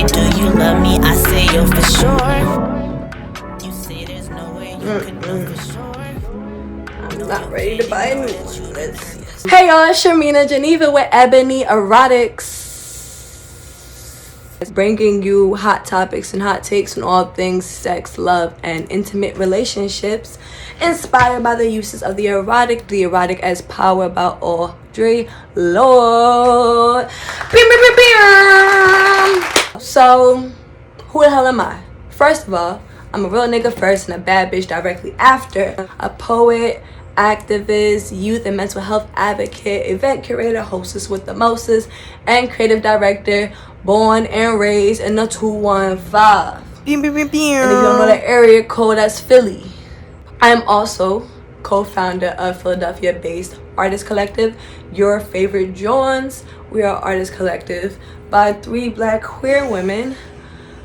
do you love me? I say yo for sure. You say there's no way you could know for sure. I'm not ready to buy a new one. Let's see. Hey y'all, it's ShirminaGeneva with EBONY EROTIX. Bringing you hot topics and hot takes on all things sex, love, and intimate relationships, inspired by the uses of the erotic as power by Audre Lorde. So, who the hell am I? First of all, I'm a real nigga first and a bad bitch directly after. A poet, activist, youth and mental health advocate, event curator, hostess with the mostest, and creative director, born and raised in the 215. And if you don't know the area code, that's Philly. I am also co-founder of Philadelphia-based artist collective, Your Favorite Jones. We are artist collective by 3 black queer women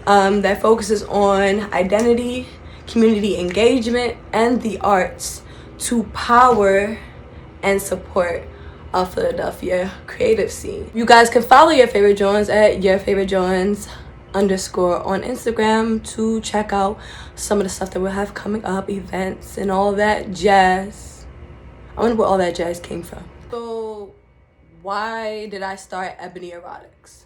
that focuses on identity, community engagement, and the arts to power and support our Philadelphia creative scene. You guys can follow Your Favorite Jones at YourFavoriteJones_ on Instagram to check out some of the stuff that we'll have coming up, events and all that jazz. I wonder where all that jazz came from. So why did I start EBONY EROTIX?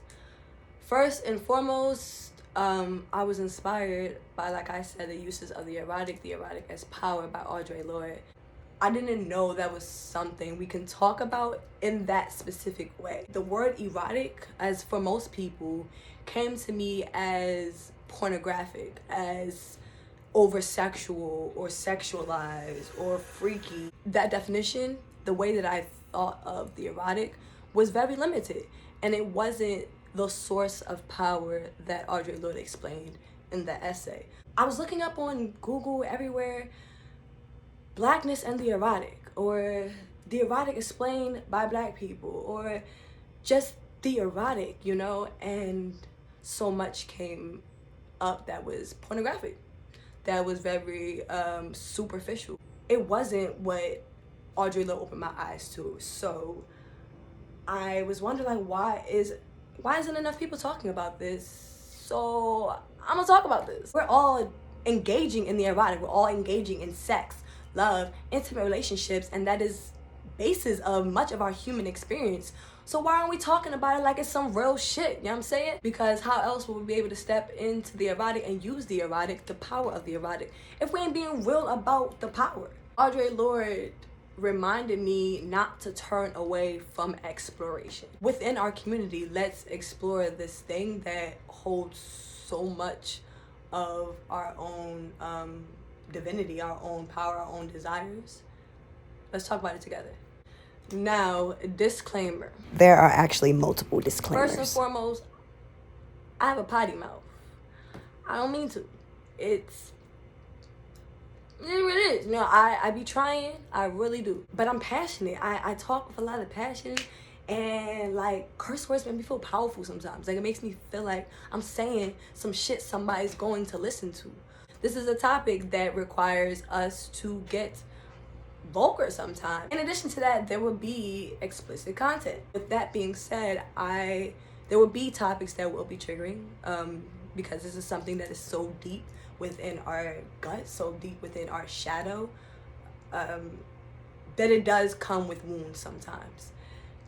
First and foremost, I was inspired by, like I said, the uses of the erotic as power by Audre Lorde. I didn't know that was something we can talk about in that specific way. The word erotic, as for most people, came to me as pornographic, as over-sexual or sexualized or freaky. That definition, the way that I thought of the erotic, was very limited. And it wasn't the source of power that Audre Lorde explained in the essay. I was looking up on Google everywhere, blackness and the erotic, or the erotic explained by black people, or just the erotic, you know, and so much came up that was pornographic, that was very superficial. It wasn't what Audre Lorde opened my eyes to. So I was wondering, like, why isn't enough people talking about this? So I'm gonna talk about this. We're all engaging in the erotic, we're all engaging in sex, love, intimate relationships, and that is basis of much of our human experience. So why aren't we talking about it like it's some real shit? You know what I'm saying? Because how else will we be able to step into the erotic and use the erotic, the power of the erotic, if we ain't being real about the power? Audre Lorde reminded me not to turn away from exploration. Within our community, let's explore this thing that holds so much of our own divinity, our own power, our own desires. Let's talk about it together. Now, disclaimer. There are actually multiple disclaimers. First and foremost, I have a potty mouth. I don't mean to. It really is. You know, I be trying. I really do. But I'm passionate. I talk with a lot of passion. And, like, curse words make me feel powerful sometimes. Like, it makes me feel like I'm saying some shit somebody's going to listen to. This is a topic that requires us to get vulgar sometimes. In addition to that, there will be explicit content. With that being said, there will be topics that will be triggering because this is something that is so deep within our gut, so deep within our shadow, that it does come with wounds sometimes.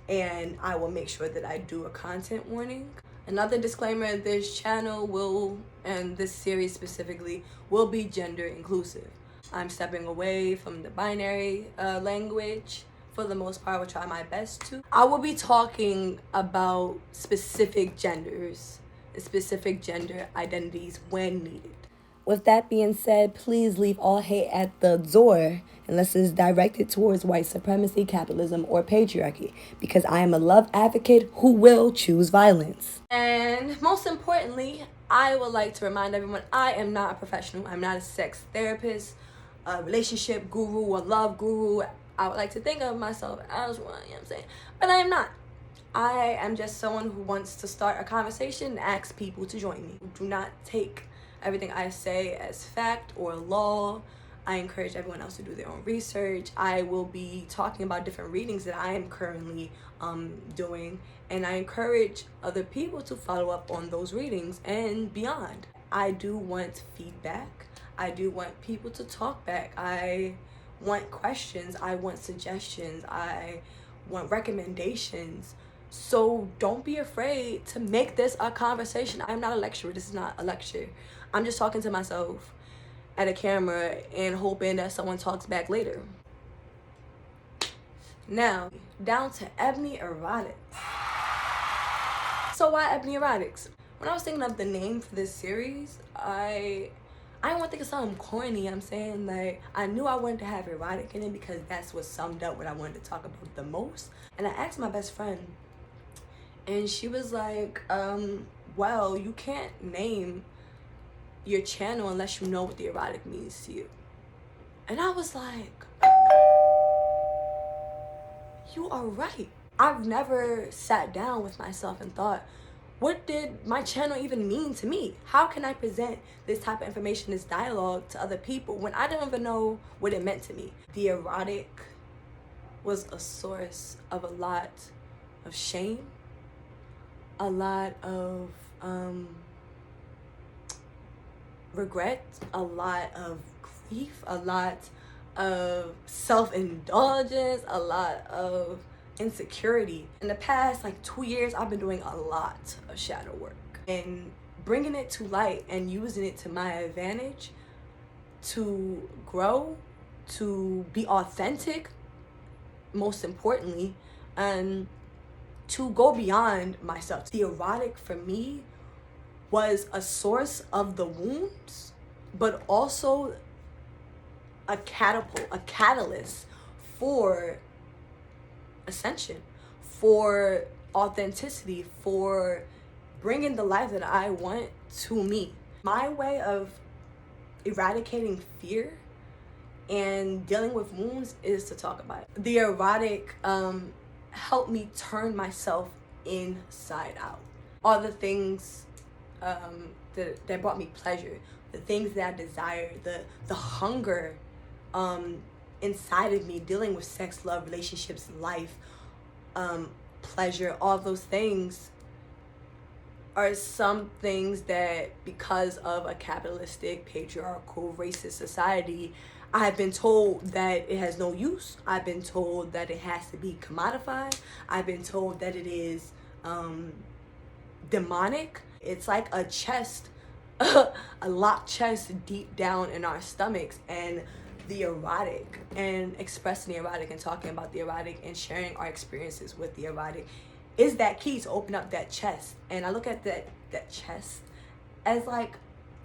And I will make sure that I do a content warning. Another disclaimer, this channel will, and this series specifically, will be gender inclusive. I'm stepping away from the binary language. For the most part, I will try my best to. I will be talking about specific genders, specific gender identities when needed. With that being said, please leave all hate at the door unless it's directed towards white supremacy, capitalism, or patriarchy, because I am a love advocate who will choose violence. And most importantly, I would like to remind everyone, I am not a professional. I'm not a sex therapist, a relationship guru, a love guru. I would like to think of myself as one, you know what I'm saying? But I am not. I am just someone who wants to start a conversation and ask people to join me. Do not take everything I say as fact or law. I encourage everyone else to do their own research. I will be talking about different readings that I am currently doing, and I encourage other people to follow up on those readings and beyond. I do want feedback. I do want people to talk back. I want questions. I want suggestions. I want recommendations. So don't be afraid to make this a conversation. I'm not a lecturer. This is not a lecture. I'm just talking to myself at a camera and hoping that someone talks back later. Now, down to Ebony Erotics. So why Ebony Erotics? When I was thinking of the name for this series, I didn't want to think of something corny. I'm saying, like, I knew I wanted to have erotic in it because that's what summed up what I wanted to talk about the most. And I asked my best friend, and she was like, well, you can't name your channel unless you know what the erotic means to you. And I was like, you are right. I've never sat down with myself and thought, what did my channel even mean to me? How can I present this type of information, this dialogue to other people when I don't even know what it meant to me? The erotic was a source of a lot of shame, a lot of regret, a lot of grief, a lot of self-indulgence, a lot of insecurity. In the past, like 2 years, I've been doing a lot of shadow work and bringing it to light and using it to my advantage to grow, to be authentic, most importantly, and to go beyond myself. The erotic for me was a source of the wounds, but also a catapult, a catalyst for ascension, for authenticity, for bringing the life that I want to me. My way of eradicating fear and dealing with wounds is to talk about it. The erotic helped me turn myself inside out. All the things that brought me pleasure, the things that I desired, the hunger inside of me, dealing with sex, love, relationships, life, pleasure, all those things are some things that, because of a capitalistic, patriarchal, racist society, I've been told that it has no use. I've been told that it has to be commodified. I've been told that it is demonic. It's like a chest, a locked chest deep down in our stomachs. And the erotic and expressing the erotic and talking about the erotic and sharing our experiences with the erotic is that key to open up that chest. And I look at that chest as like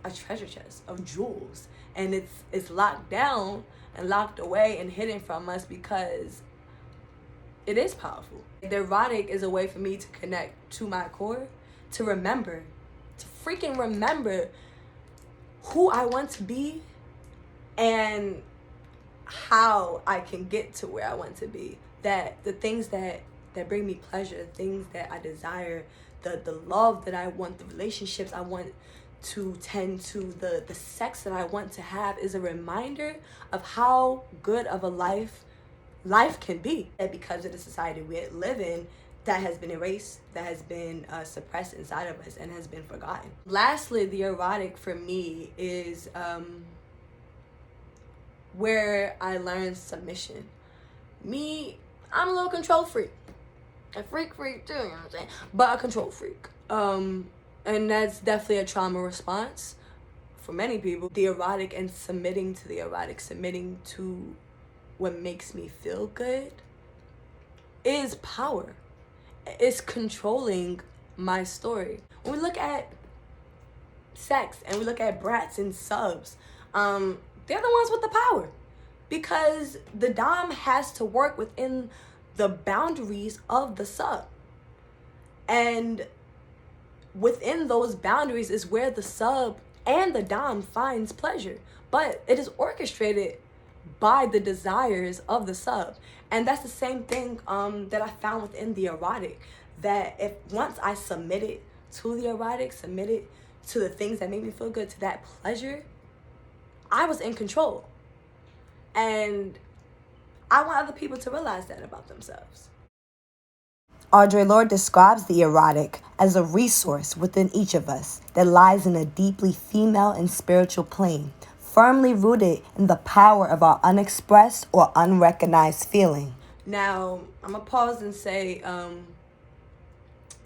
a treasure chest of jewels, and it's locked down and locked away and hidden from us because it is powerful. The erotic is a way for me to connect to my core, to remember, to freaking remember who I want to be and how I can get to where I want to be. That the things that bring me pleasure, the things that I desire, the love that I want, the relationships I want to tend to, the sex that I want to have is a reminder of how good of a life can be. And because of the society we live in, that has been erased, that has been suppressed inside of us and has been forgotten. Lastly, the erotic for me is where I learned submission. Me, I'm a little control freak. A freak too, you know what I'm saying? But a control freak. And that's definitely a trauma response for many people. The erotic and submitting to the erotic, submitting to what makes me feel good is power. It's controlling my story. When we look at sex and we look at brats and subs, they're the ones with the power, because the dom has to work within the boundaries of the sub, and within those boundaries is where the sub and the dom finds pleasure, but it is orchestrated by the desires of the sub. And that's the same thing that I found within the erotic, that if once I submitted to the erotic, submitted to the things that made me feel good, to that pleasure, I was in control. And I want other people to realize that about themselves. Audre Lorde describes the erotic as a resource within each of us that lies in a deeply female and spiritual plane, firmly rooted in the power of our unexpressed or unrecognized feeling. Now, I'm going to pause and say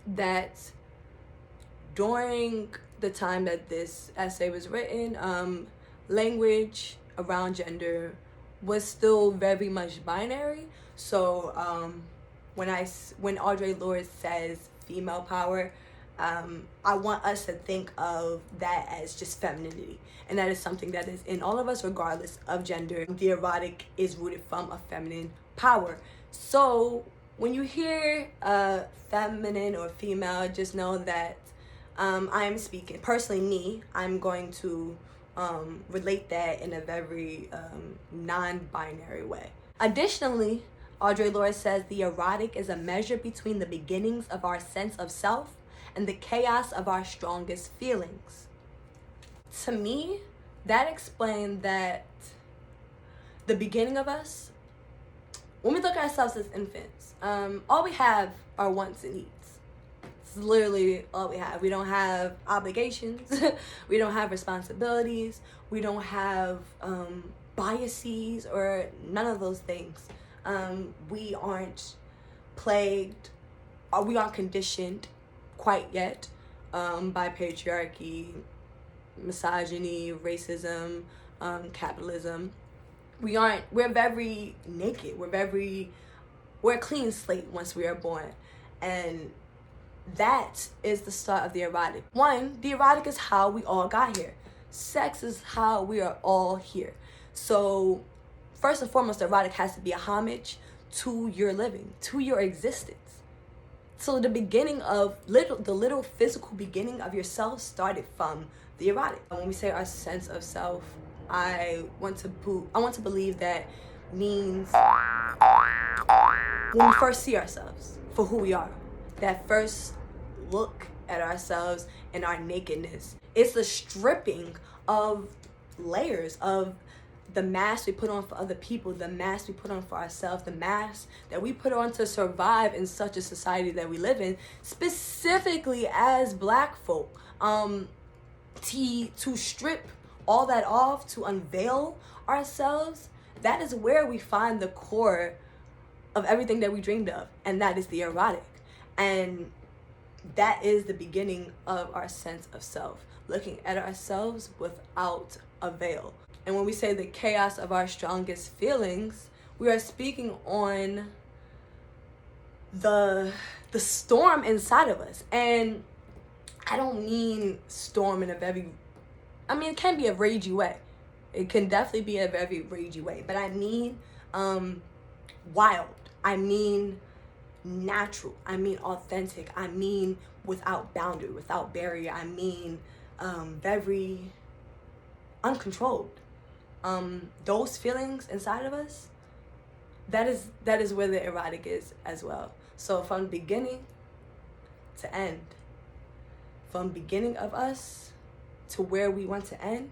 that during the time that this essay was written, language around gender was still very much binary. So when Audre Lorde says female power, I want us to think of that as just femininity, and that is something that is in all of us regardless of gender. The erotic is rooted from a feminine power. So when you hear feminine or female, just know that I am speaking personally. I'm going to relate that in a very non-binary way. Additionally, Audre Lorde says the erotic is a measure between the beginnings of our sense of self and the chaos of our strongest feelings. To me, that explained that the beginning of us, when we look at ourselves as infants, all we have are wants and needs. It's literally all we have. We don't have obligations. We don't have responsibilities. We don't have biases or none of those things. We aren't plagued, or we aren't conditioned quite yet by patriarchy, misogyny, racism, capitalism. We're very naked. We're a clean slate once we are born. And that is the start of the erotic. One, the erotic is how we all got here. Sex is how we are all here. So first and foremost, the erotic has to be a homage to your living, to your existence. So the beginning of the little physical beginning of yourself started from the erotic. When we say our sense of self, I want to believe that means when we first see ourselves for who we are, that first look at ourselves and our nakedness. It's the stripping of layers of the mask we put on for other people, the mask we put on for ourselves, the mask that we put on to survive in such a society that we live in, specifically as Black folk. To strip all that off, to unveil ourselves, that is where we find the core of everything that we dreamed of, and that is the erotic. And that is the beginning of our sense of self, looking at ourselves without a veil. And when we say the chaos of our strongest feelings, we are speaking on the storm inside of us. And I don't mean storm in a very, it can be a ragey way. It can definitely be a very ragey way. But I mean wild. I mean natural. I mean authentic. I mean without boundary, without barrier. I mean very uncontrolled. Those feelings inside of us, that is where the erotic is as well. So from beginning to end, from beginning of us to where we want to end,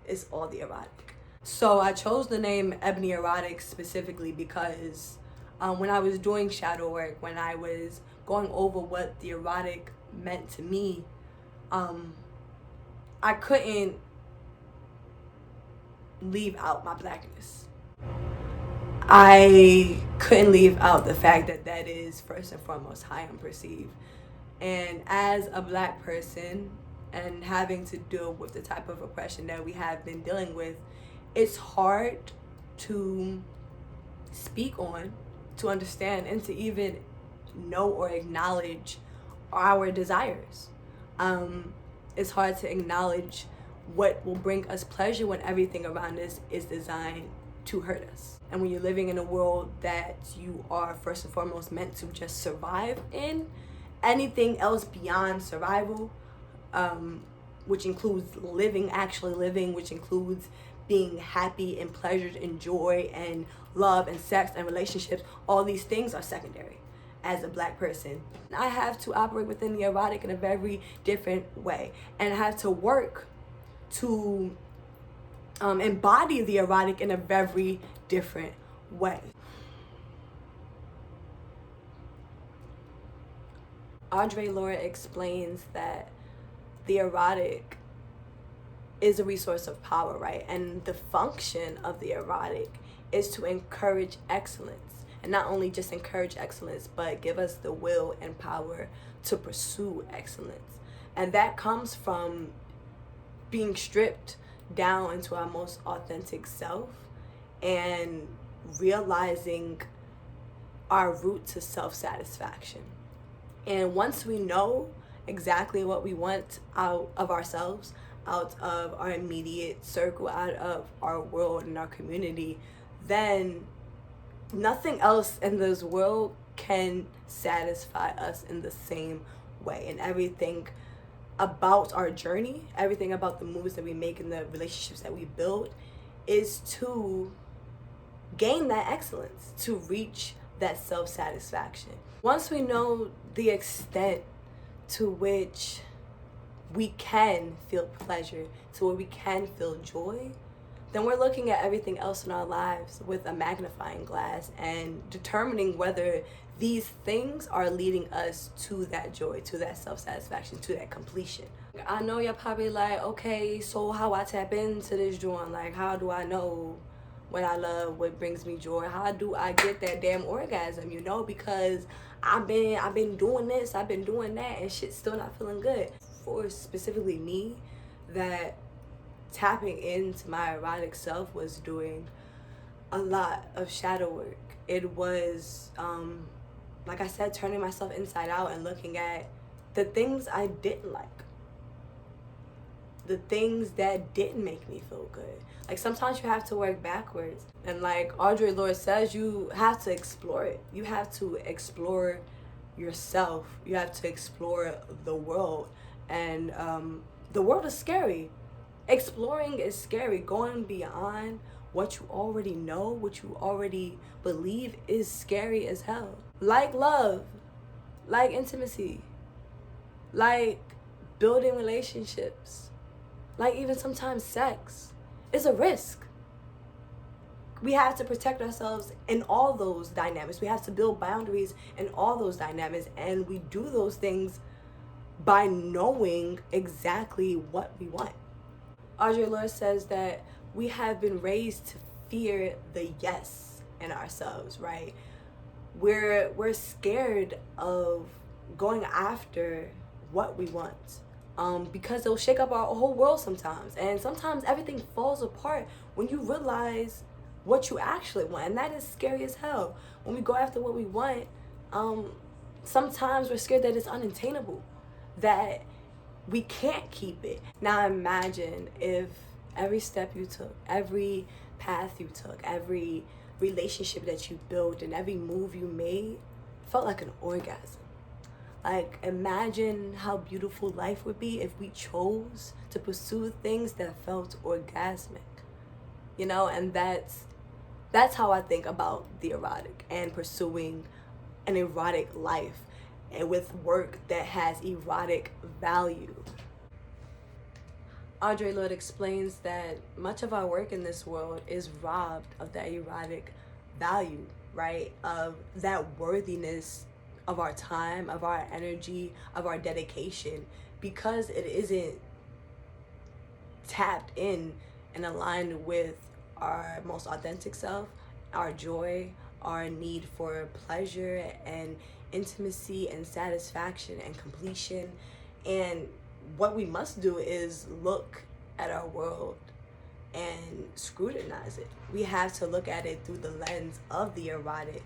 is all the erotic. So I chose the name Ebony Erotic specifically because when I was doing shadow work, when I was going over what the erotic meant to me, I couldn't leave out my Blackness. I couldn't leave out the fact that that is first and foremost how I'm perceived. And as a Black person and having to deal with the type of oppression that we have been dealing with, it's hard to speak on, to understand, and to even know or acknowledge our desires. It's hard to acknowledge what will bring us pleasure when everything around us is designed to hurt us. And when you're living in a world that you are first and foremost meant to just survive in, anything else beyond survival, which includes actually living, which includes being happy and pleasured and joy and love and sex and relationships, all these things are secondary as a Black person. I have to operate within the erotic in a very different way, and I have to work to embody the erotic in a very different way. Lorde explains that the erotic is a resource of power, right? And the function of the erotic is to encourage excellence. And not only just encourage excellence, but give us the will and power to pursue excellence. And that comes from being stripped down into our most authentic self and realizing our route to self-satisfaction. And once we know exactly what we want out of ourselves, out of our immediate circle, out of our world and our community, then nothing else in this world can satisfy us in the same way. And everything about our journey, everything about the moves that we make and the relationships that we build is to gain that excellence, to reach that self-satisfaction. Once we know the extent to which we can feel pleasure, to where we can feel joy, then we're looking at everything else in our lives with a magnifying glass and determining whether these things are leading us to that joy, to that self-satisfaction, to that completion. I know you're probably like, okay, so how I tap into this joy? Like, how do I know what I love, what brings me joy? How do I get that damn orgasm, you know? Because I've been doing this, I've been doing that, and shit's still not feeling good. For specifically me, that tapping into my erotic self was doing a lot of shadow work. It was, like I said, turning myself inside out and looking at the things I didn't like, the things that didn't make me feel good. Like, sometimes you have to work backwards. And like Lorde says, you have to explore it. You have to explore yourself. You have to explore the world. And the world is scary. Exploring is scary. Going beyond what you already know, what you already believe, is scary as hell. Like love, like intimacy, like building relationships, like even sometimes sex. It's a risk. We have to protect ourselves in all those dynamics. We have to build boundaries in all those dynamics. And we do those things by knowing exactly what we want. Lorde says that we have been raised to fear the yes in ourselves, right? We're scared of going after what we want, because it'll shake up our whole world sometimes. And sometimes everything falls apart when you realize what you actually want, and that is scary as hell. When we go after what we want, sometimes we're scared that it's unattainable, that we can't keep it. Now imagine if every step you took, every path you took, every relationship that you built, and every move you made felt like an orgasm. Like, imagine how beautiful life would be if we chose to pursue things that felt orgasmic, you know? And that's how I think about the erotic and pursuing an erotic life, and with work that has erotic value. Lorde explains that much of our work in this world is robbed of that erotic value, right? Of that worthiness of our time, of our energy, of our dedication, because it isn't tapped in and aligned with our most authentic self, our joy, our need for pleasure and intimacy and satisfaction and completion. And what we must do is look at our world and scrutinize it. We have to look at it through the lens of the erotic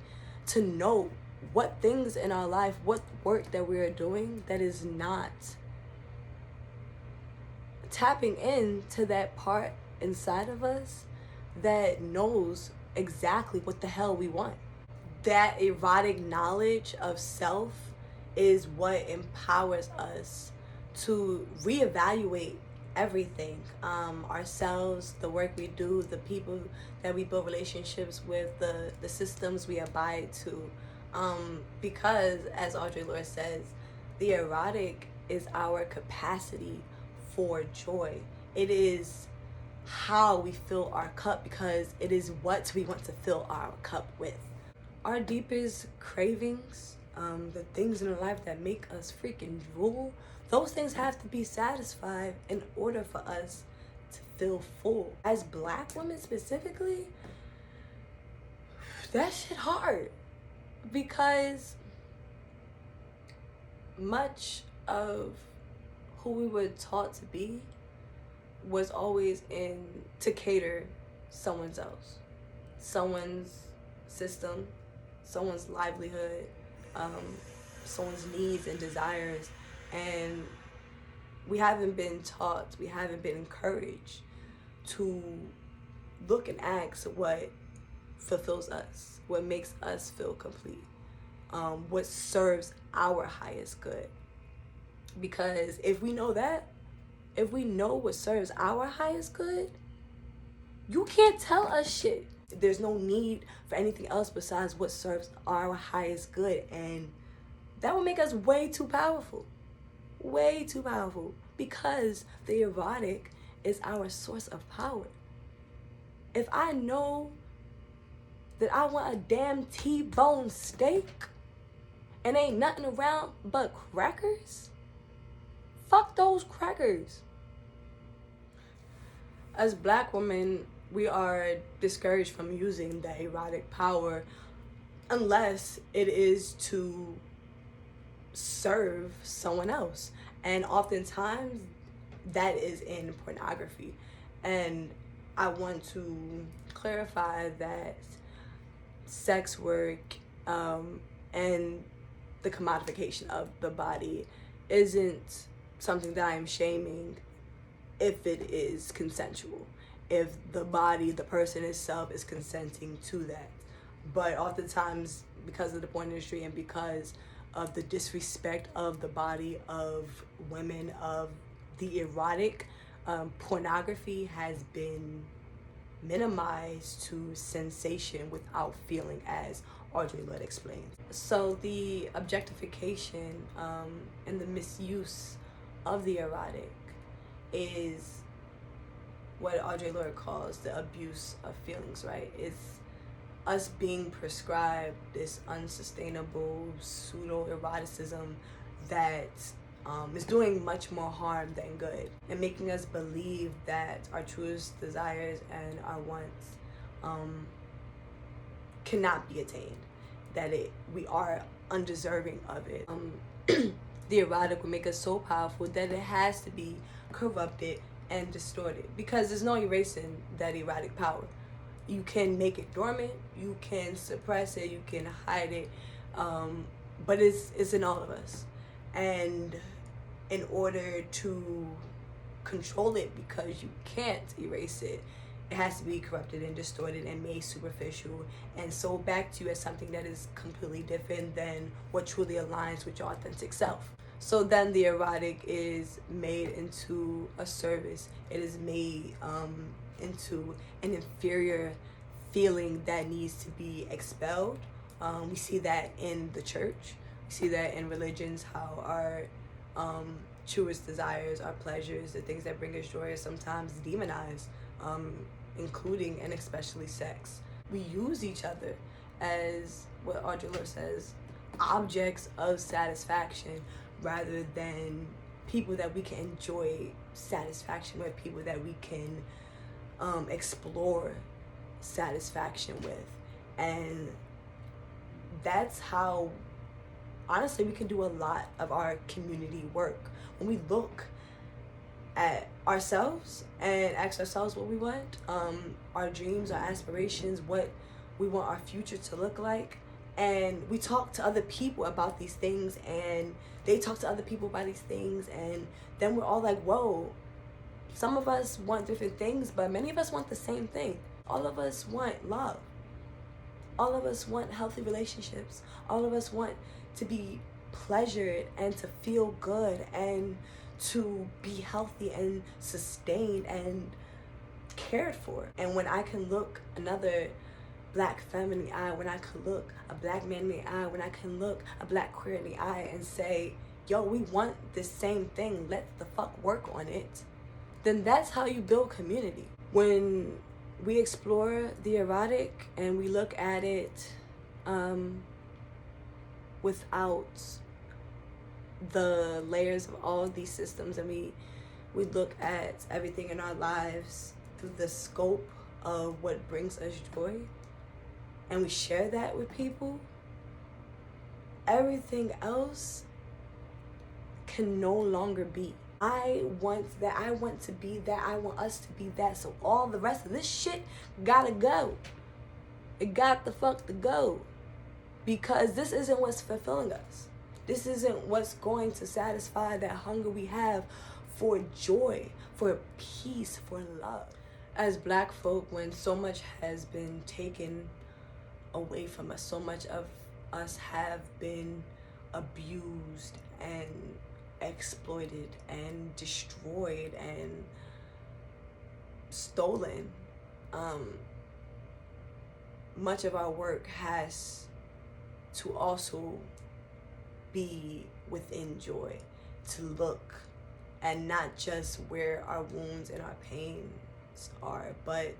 to know what things in our life, what work that we are doing that is not tapping into that part inside of us that knows exactly what the hell we want. That erotic knowledge of self is what empowers us to reevaluate everything, ourselves, the work we do, the people that we build relationships with, the systems we abide to, because as Lorde says, the erotic is our capacity for joy. It is how we fill our cup, because it is what we want to fill our cup with. Our deepest cravings, the things in our life that make us freaking drool, those things have to be satisfied in order for us to feel full. As Black women specifically, that shit hard, because much of who we were taught to be was always to cater someone's else, someone's system, someone's livelihood, someone's needs and desires. And we haven't been taught, we haven't been encouraged to look and ask what fulfills us, what makes us feel complete, what serves our highest good. Because if we know that, if we know what serves our highest good, you can't tell us shit. There's no need for anything else besides what serves our highest good. And that will make us way too powerful. Way too powerful. Because the erotic is our source of power. If I know that I want a damn T-bone steak and ain't nothing around but crackers, fuck those crackers. As Black women, we are discouraged from using the erotic power unless it is to serve someone else. And oftentimes that is in pornography. And I want to clarify that sex work and the commodification of the body isn't something that I am shaming if it is consensual, if the body, the person itself is consenting to that. But oftentimes, because of the porn industry and because of the disrespect of the body of women, of the erotic, pornography has been minimized to sensation without feeling, as Audre Lorde explains. So the objectification and the misuse of the erotic is what Audre Lorde calls the abuse of feelings, right? It's us being prescribed this unsustainable pseudo-eroticism that is doing much more harm than good, and making us believe that our truest desires and our wants cannot be attained, that we are undeserving of it. The erotic will make us so powerful that it has to be corrupted and distorted, because there's no erasing that erotic power. You can make it dormant, you can suppress it, you can hide it, but it's in all of us. And in order to control it, because you can't erase it, it has to be corrupted and distorted and made superficial and sold back to you as something that is completely different than what truly aligns with your authentic self. So then the erotic is made into a service. It is made into an inferior feeling that needs to be expelled. We see that in the church. We see that in religions, how our truest desires, our pleasures, the things that bring us joy are sometimes demonized, including and especially sex. We use each other as, what Audre Lorde says, objects of satisfaction, rather than people that we can enjoy satisfaction with, people that we can explore satisfaction with. And that's how, honestly, we can do a lot of our community work. When we look at ourselves and ask ourselves what we want, our dreams, our aspirations, what we want our future to look like, and we talk to other people about these things, and they talk to other people about these things, and then we're all like, whoa, some of us want different things, but many of us want the same thing. All of us want love. All of us want healthy relationships. All of us want to be pleasured and to feel good and to be healthy and sustained and cared for. And when I can look another Black femme in the eye, when I can look a Black man in the eye, when I can look a Black queer in the eye and say, yo, we want the same thing, let's the fuck work on it, then that's how you build community. when we explore the erotic and we look at it without the layers of all of these systems, and we look at everything in our lives through the scope of what brings us joy, and we share that with people, everything else can no longer be. I want that, I want to be that, I want us to be that, so all the rest of this shit gotta go. It got the fuck to go. Because this isn't what's fulfilling us. This isn't what's going to satisfy that hunger we have for joy, for peace, for love. As Black folk, when so much has been taken away from us, so much of us have been abused and exploited and destroyed and stolen, much of our work has to also be within joy, to look and not just where our wounds and our pains are, but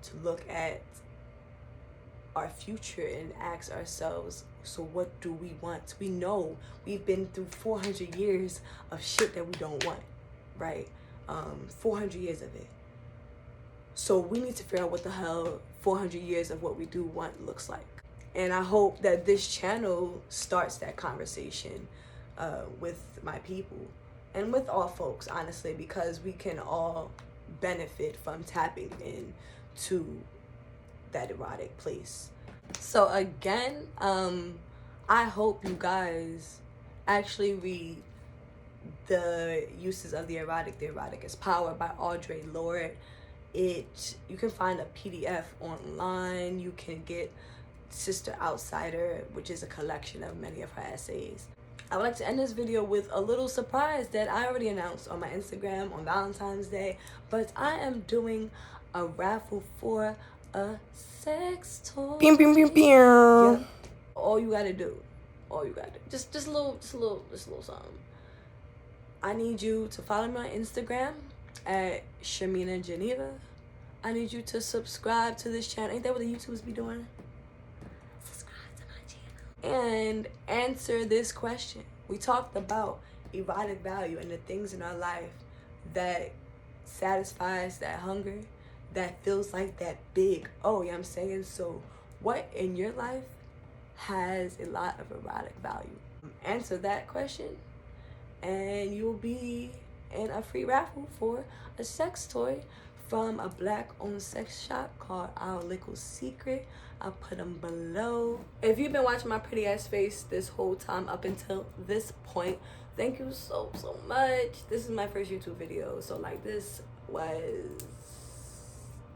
to look at our future and ask ourselves, so what do we want? We know we've been through 400 years of shit that we don't want, right? 400 years of it. So we need to figure out what the hell 400 years of what we do want looks like. And I hope that this channel starts that conversation with my people and with all folks, honestly, because we can all benefit from tapping into that erotic place. So again, I hope you guys actually read The Uses of the Erotic. The Erotic is Power by Audre Lorde. You can find a PDF online. You can get Sister Outsider, which is a collection of many of her essays. I would like to end this video with a little surprise that I already announced on my Instagram on Valentine's Day, but I am doing a raffle for a sex toy. Yep. All you gotta do, just a little something. I need you to follow me on Instagram at ShirminaGeneva. I need you to subscribe to this channel. Ain't that what the YouTubers be doing? Subscribe to my channel. And answer this question. We talked about erotic value and the things in our life that satisfies that hunger, that feels like that big, oh, yeah, I'm saying, so what in your life has a lot of erotic value? Answer that question and you'll be in a free raffle for a sex toy from a Black-owned sex shop called Our Little Secret. I'll put them below. If you've been watching my pretty ass face this whole time up until this point, thank you so much. This is my first YouTube video, so like this was,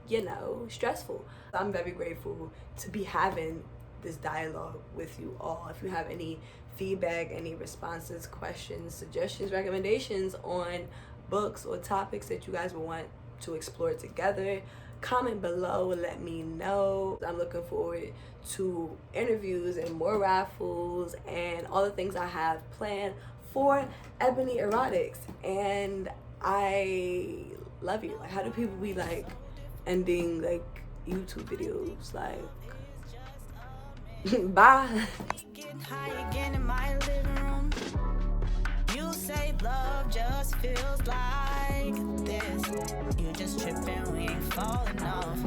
you know, stressful. I'm very grateful to be having this dialogue with you all. If you have any feedback, any responses, questions, suggestions, recommendations on books or topics that you guys would want to explore together, comment below and let me know. I'm looking forward to interviews and more raffles and all the things I have planned for Ebony Erotics. And I love you. Like, how do people be like ending like YouTube videos like bye? Getting high again in my living room. You say love just feels like this. You just tripping, we ain't falling off.